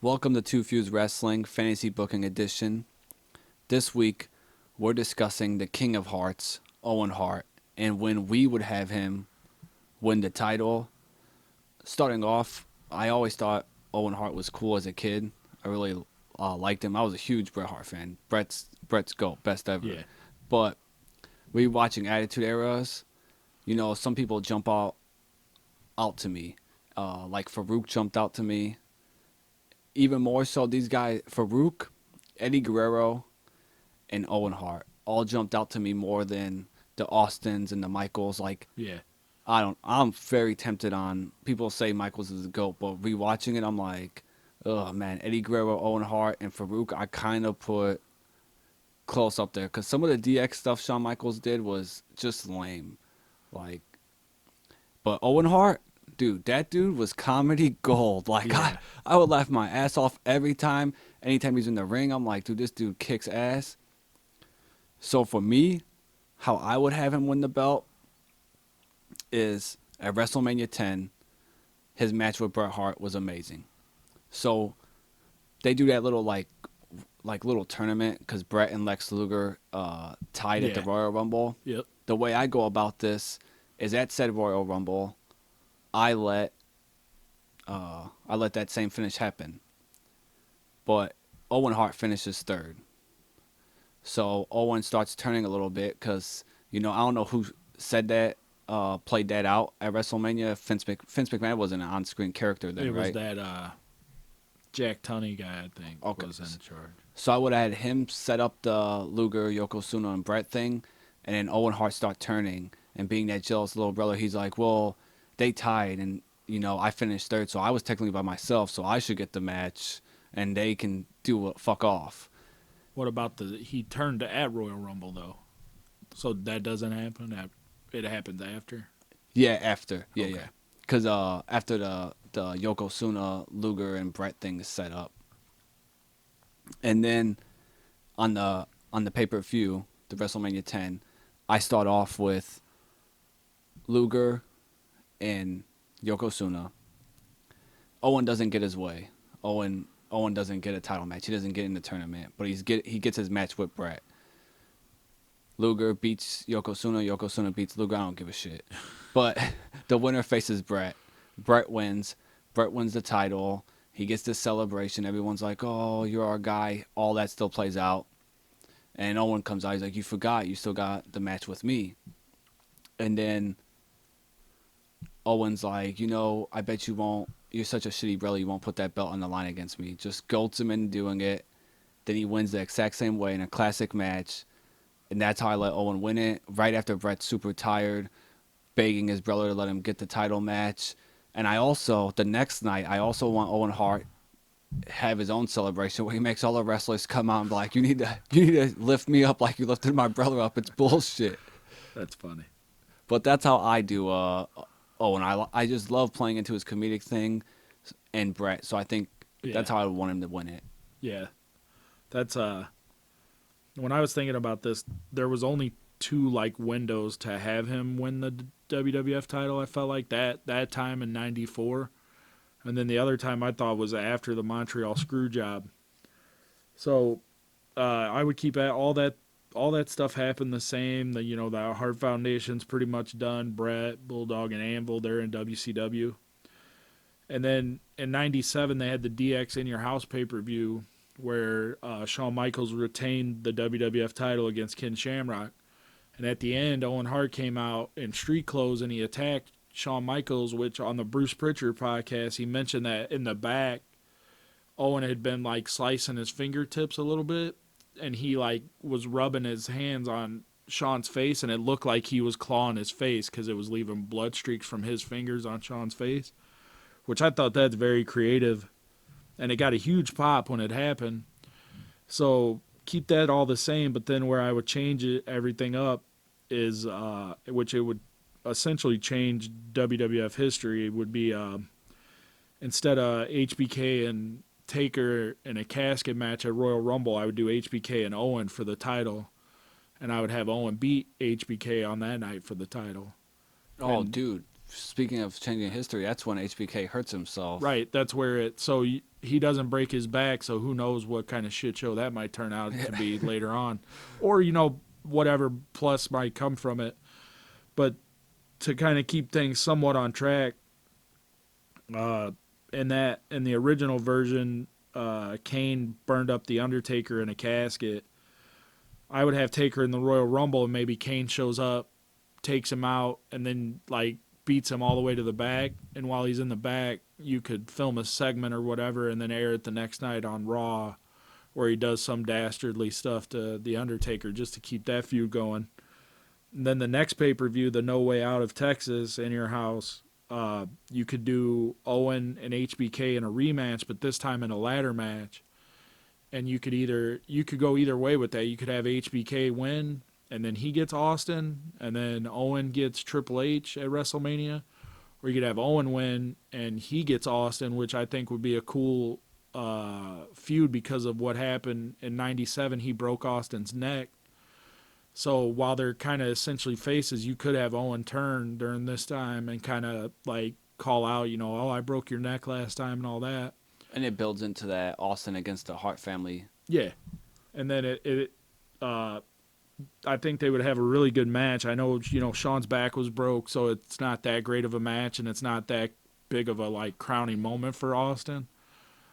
Welcome to Two Fuse Wrestling Fantasy Booking Edition. This week, we're discussing the King of Hearts, Owen Hart, and when we would have him win the title. Starting off, I always thought Owen Hart was cool as a kid. I really liked him. I was a huge Bret Hart fan. Bret's GOAT, best ever. Yeah. But rewatching Attitude Eras, some people jump out to me. Like Farouk jumped out to me. Even more so, these guys, Farouk, Eddie Guerrero, and Owen Hart, all jumped out to me more than the Austins and the Michaels. Like, Yeah. I'm very tempted on, people say Michaels is the GOAT, but rewatching it, I'm like, oh man, Eddie Guerrero, Owen Hart, and Farouk, I kind of put close up there. Because some of the DX stuff Shawn Michaels did was just lame. Like, but Owen Hart, dude, that dude was comedy gold. Like Yeah. I would laugh my ass off every time. Anytime he's in the ring, I'm like, dude, this dude kicks ass. So for me, how I would have him win the belt is at WrestleMania 10, his match with Bret Hart was amazing. So they do that little tournament because Bret and Lex Luger tied at the Yeah. Royal Rumble. Yep. The way I go about this is at said Royal Rumble, I let that same finish happen. But Owen Hart finishes third. So Owen starts turning a little bit because, I don't know who said that, played that out at WrestleMania. Vince McMahon wasn't an on screen character then, It was right? that Jack Tunney guy, I think, Okay. was in charge. So I would have had him set up the Luger, Yokozuna, and Brett thing, and then Owen Hart start turning. And being that jealous little brother, he's like, well, they tied, and, I finished third, so I was technically by myself, so I should get the match, and they can do it, fuck off. What about he turned at Royal Rumble though, so that doesn't happen. It happens after. Yeah, after. Yeah, Okay. yeah. Because after the Yokozuna, Luger, and Brett thing is set up. And then on the pay-per-view, the WrestleMania 10, I start off with Luger and Yokozuna. Owen doesn't get his way. Owen doesn't get a title match. He doesn't get in the tournament, but he gets his match with Brett. Luger beats Yokozuna. Yokozuna beats Luger. I don't give a shit. But the winner faces Brett. Brett wins. Brett wins the title. He gets this celebration. Everyone's like, "Oh, you're our guy." All that still plays out. And Owen comes out. He's like, "You forgot. You still got the match with me." And then Owen's like, I bet you won't. You're such a shitty brother. You won't put that belt on the line against me. Just goats him into doing it. Then he wins the exact same way in a classic match. And that's how I let Owen win it. Right after Brett's super tired, begging his brother to let him get the title match. And the next night, I also want Owen Hart have his own celebration where he makes all the wrestlers come out and be like, you need to lift me up like you lifted my brother up. It's bullshit. That's funny. But that's how I do Owen. I just love playing into his comedic thing and Brett. So I think Yeah. that's how I would want him to win it. Yeah. That's when I was thinking about this, there was only two windows to have him win the WWF title. I felt like that time in '94, and then the other time I thought was after the Montreal screw job. So I would keep at all that stuff happened the same. The Hart Foundation's pretty much done. Brett, Bulldog, and Anvil, they're in WCW. And then in '97 they had the DX In Your House pay-per-view where Shawn Michaels retained the WWF title against Ken Shamrock. And at the end, Owen Hart came out in street clothes and he attacked Shawn Michaels, which on the Bruce Pritchard podcast, he mentioned that in the back, Owen had been slicing his fingertips a little bit and he was rubbing his hands on Shawn's face and it looked like he was clawing his face because it was leaving blood streaks from his fingers on Shawn's face, which I thought that's very creative. And it got a huge pop when it happened. So keep that all the same, but then where I would change everything up is, which it would essentially change WWF history, would be instead of HBK and Taker in a casket match at Royal Rumble, I would do HBK and Owen for the title, and I would have Owen beat HBK on that night for the title. Oh, And dude. speaking of changing history, that's when HBK hurts himself. Right, that's where it. So he doesn't break his back, so who knows what kind of shit show that might turn out to be later on, or whatever plus might come from it. But to kind of keep things somewhat on track, in the original version, Kane burned up the Undertaker in a casket. I would have Taker in the Royal Rumble, and maybe Kane shows up, takes him out, and then like beats him all the way to the back. And while he's in the back, you could film a segment or whatever, and then air it the next night on Raw, where he does some dastardly stuff to the Undertaker just to keep that feud going. And then the next pay-per-view, the No Way Out of Texas, in your house, you could do Owen and HBK in a rematch, but this time in a ladder match. And you could go either way with that. You could have HBK win, and then he gets Austin, and then Owen gets Triple H at WrestleMania, or you could have Owen win and he gets Austin, which I think would be a cool feud because of what happened in '97. He broke Austin's neck. So while they're kind of essentially faces, you could have Owen turn during this time and kind of like call out, oh, I broke your neck last time and all that. And it builds into that Austin against the Hart family. Yeah. And then I think they would have a really good match. I know, Shawn's back was broke, so it's not that great of a match, and it's not that big of a like crowning moment for Austin.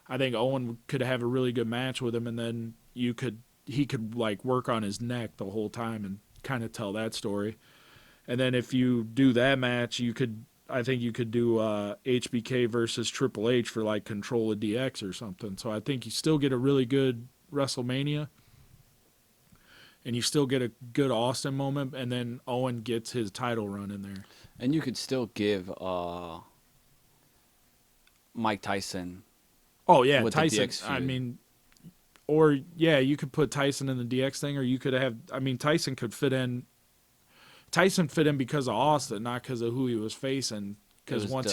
I think Owen could have a really good match with him, and then he could like work on his neck the whole time and kind of tell that story. And then if you do that match, I think you could do HBK versus Triple H for like Control of DX or something. So I think you still get a really good WrestleMania, and you still get a good Austin moment, and then Owen gets his title run in there. And you could still give Mike Tyson. Oh yeah, with Tyson. The DX feud. I mean, or yeah, you could put Tyson in the DX thing, or you could have. I mean, Tyson could fit in. Tyson fit in because of Austin, not because of who he was facing. Because once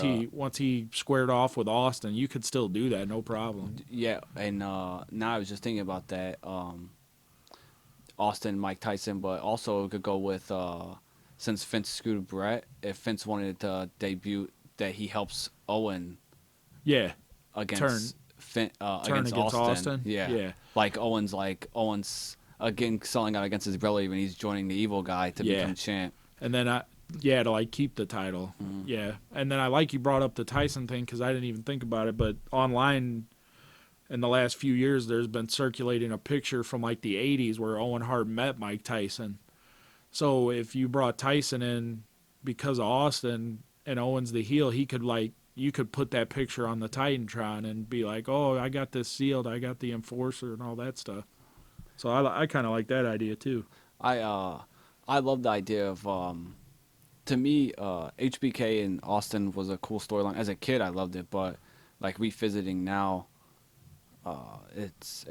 he squared off with Austin, you could still do that, no problem. Yeah, and now I was just thinking about that. Austin, Mike Tyson, but also it could go with since Vince screwed Brett. If Vince wanted to debut, that he helps Owen. Yeah. Against against Austin. Yeah. Like Owen's again selling out against his brother, even he's joining the evil guy to become champ. And then to like keep the title. Mm-hmm. Yeah. And then I like you brought up the Tyson thing because I didn't even think about it, but online in the last few years there's been circulating a picture from like the 80s where Owen Hart met Mike Tyson. So if you brought Tyson in because of Austin and Owen's the heel, you could put that picture on the Titantron and be like, oh, I got this sealed, I got the enforcer and all that stuff. So I kind of like that idea too. I love the idea of to me HBK and Austin was a cool storyline. As a kid I loved it, but like revisiting now, it's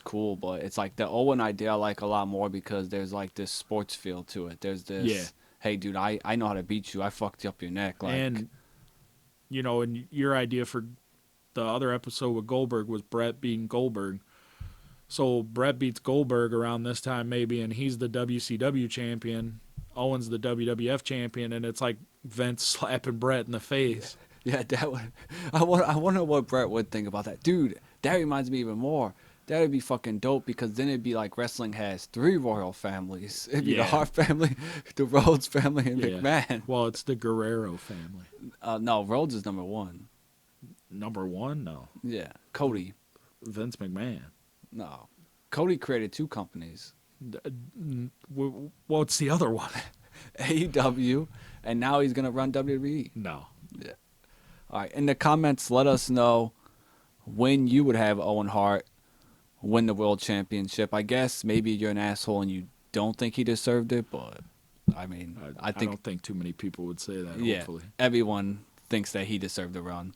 cool, but it's like the Owen idea I like a lot more because there's like this sports feel to it. There's this hey dude, I know how to beat you. I fucked up your neck. Like, and and your idea for the other episode with Goldberg was Brett beating Goldberg. So Brett beats Goldberg around this time maybe, and he's the WCW champion. Owen's the WWF champion, and it's like Vince slapping Brett in the face. Yeah, that would. I wonder what Brett would think about that. Dude, that reminds me even more. That would be fucking dope because then it'd be like wrestling has 3 royal families. It'd be the Hart family, the Rhodes family, and McMahon. Well, it's the Guerrero family. No, Rhodes is number 1. Number 1? No. Yeah, Cody. Vince McMahon. No. Cody created 2 companies. What's the other one? AEW, and now he's going to run WWE. No. Yeah. All right, in the comments, let us know when you would have Owen Hart win the world championship. I guess maybe you're an asshole and you don't think he deserved it, but I mean, I don't think too many people would say that, yeah, hopefully. Everyone thinks that he deserved the run.